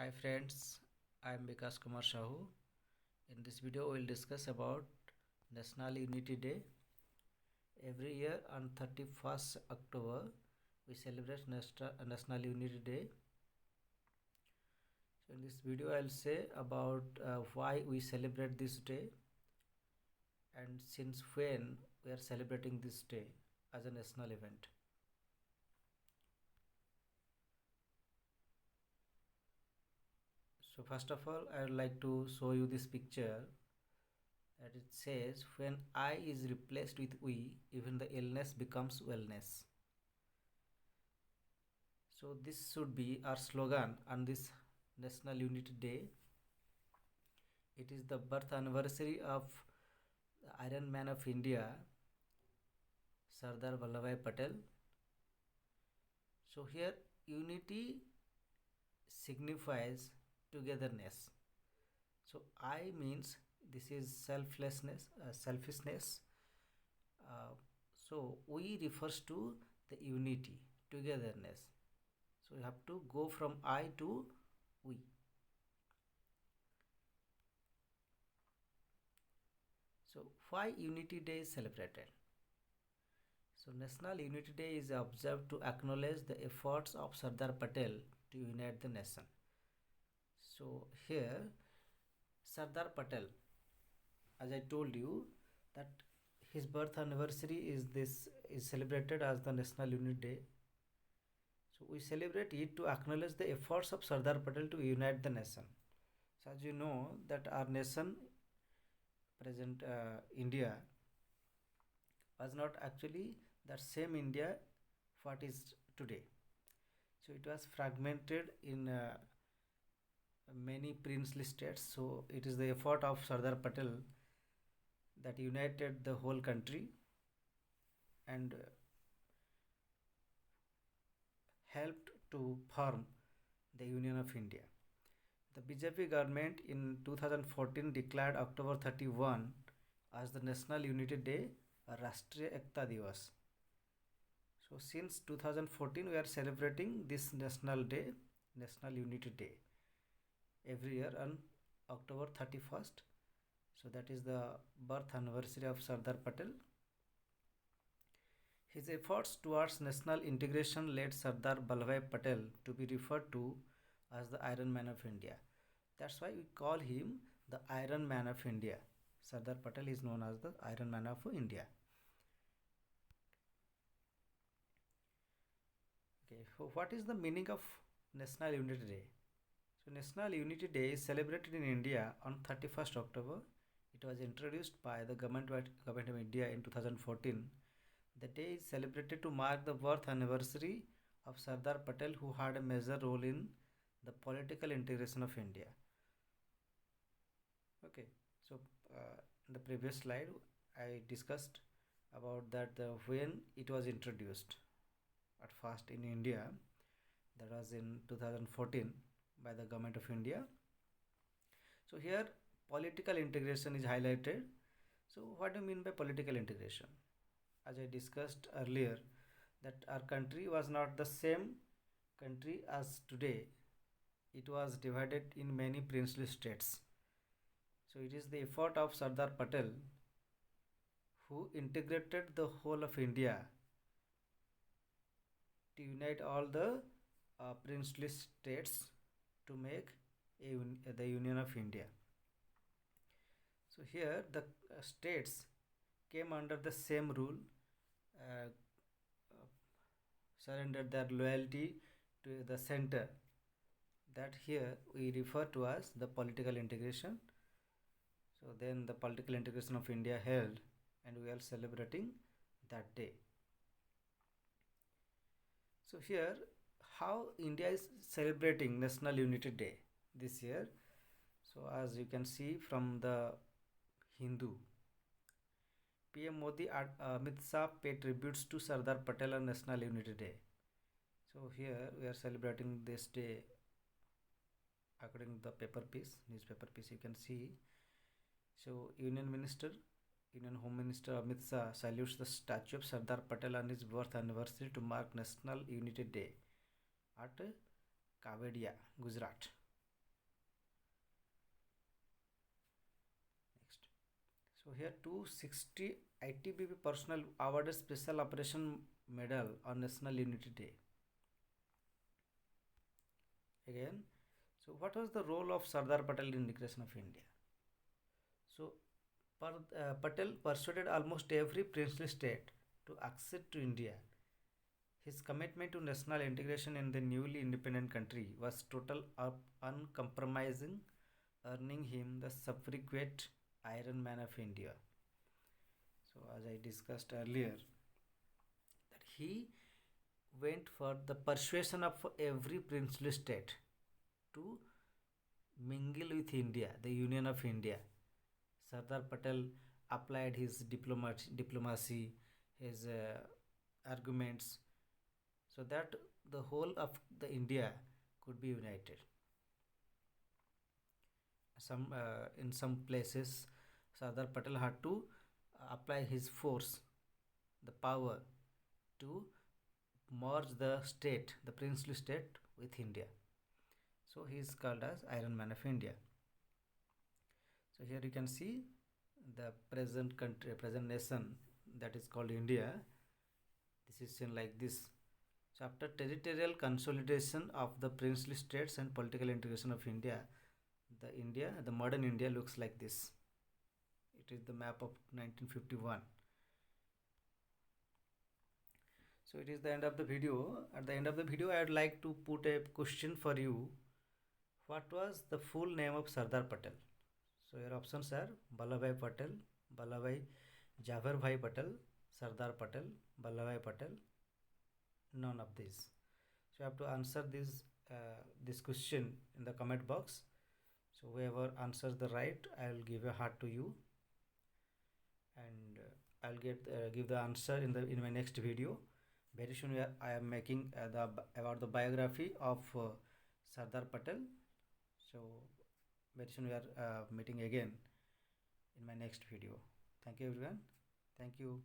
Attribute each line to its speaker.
Speaker 1: Hi friends, I am Vikas Kumar Shahu. In this video we will discuss about National Unity Day. Every year on 31st October we celebrate National Unity Day. So in this video I will say about why we celebrate this day and since when we are celebrating this day as a national event. So first of all I would like to show you this picture that it says when I is replaced with we, even the illness becomes wellness. So this should be our slogan on this National Unity Day. It is the birth anniversary of the Iron Man of India, Sardar Vallabhbhai Patel. So here unity signifies togetherness. So I means this is selfishness. So we refers to the unity, togetherness. So you have to go from I to we. So why Unity Day is celebrated? So National Unity Day is observed to acknowledge the efforts of Sardar Patel to unite the nation. So here Sardar Patel, as I told you, that his birth anniversary is celebrated as the National Unity Day. So we celebrate it to acknowledge the efforts of Sardar Patel to unite the nation. So as you know that our nation, present India, was not actually that same India what is today. So it was fragmented in many princely states. So it is the effort of Sardar Patel that united the whole country and helped to form the Union of India. The BJP government in 2014 declared October 31 as the National Unity Day, a Rashtriya Ekta Divas. So since 2014 we are celebrating this National Day, National Unity Day, every year on October 31st. So that is the birth anniversary of Sardar Patel. His efforts towards national integration led Sardar Vallabhbhai Patel to be referred to as the Iron Man of India. That's why we call him the Iron Man of India. Sardar Patel is known as the Iron Man of India. Okay, so what is the meaning of National Unity Day? So National Unity Day is celebrated in India on 31st October. It was introduced by the government of India in 2014. The day is celebrated to mark the birth anniversary of Sardar Patel, who had a major role in the political integration of India. Okay, so in the previous slide I discussed about that when it was introduced at first in India, that was in 2014 by the government of India. So here political integration is highlighted. So what do you mean by political integration? As I discussed earlier, that our country was not the same country as today. It was divided in many princely states. So it is the effort of Sardar Patel who integrated the whole of India to unite all the princely states to make the Union of India. So here the states came under the same rule, uh, surrendered their loyalty to the center. That here we refer to as the political integration. So then the political integration of India held and we are celebrating that day. So here how India is celebrating National Unity Day this year. So as you can see from the Hindu, PM Modi at Amit Shah paid tributes to Sardar Patel on National Unity Day. So here we are celebrating this day according to the newspaper piece you can see. So Union Home Minister Amit Shah salutes the statue of Sardar Patel on his birth anniversary to mark National Unity Day at Kavedia, Gujarat. So here 260 ITBP personnel awarded Special Operation Medal on National Unity Day. Again, so what was the role of Sardar Patel in liberation of India? So Patel persuaded almost every princely state to accede to India. His commitment to national integration in the newly independent country was total, uncompromising, earning him the subsequent Iron Man of India. So, as I discussed earlier, that he went for the persuasion of every princely state to mingle with India, the Union of India. Sardar Patel applied his diplomacy, his arguments, so that the whole of the India could be united. In some places, Sardar Patel had to apply his force, the power, to merge the state, the princely state, with India. So he is called as Iron Man of India. So here you can see the present country, present nation, that is called India. This is seen like this. So after territorial consolidation of the princely states and political integration of India, the modern India looks like this. It is the map of 1951. So it is the end of the video. At the end of the video, I would like to put a question for you. What was the full name of Sardar Patel? So your options are Vallabhbhai Patel, Vallabhbhai Jhabarbhai Patel, Sardar Patel, Vallabhbhai Patel. None of these. So you have to answer this question in the comment box. So whoever answers the right, I will give a heart to you, and I'll give the answer in my next video. Very soon I am making about the biography of Sardar Patel. So very soon we are meeting again in my next video. Thank you everyone. Thank you.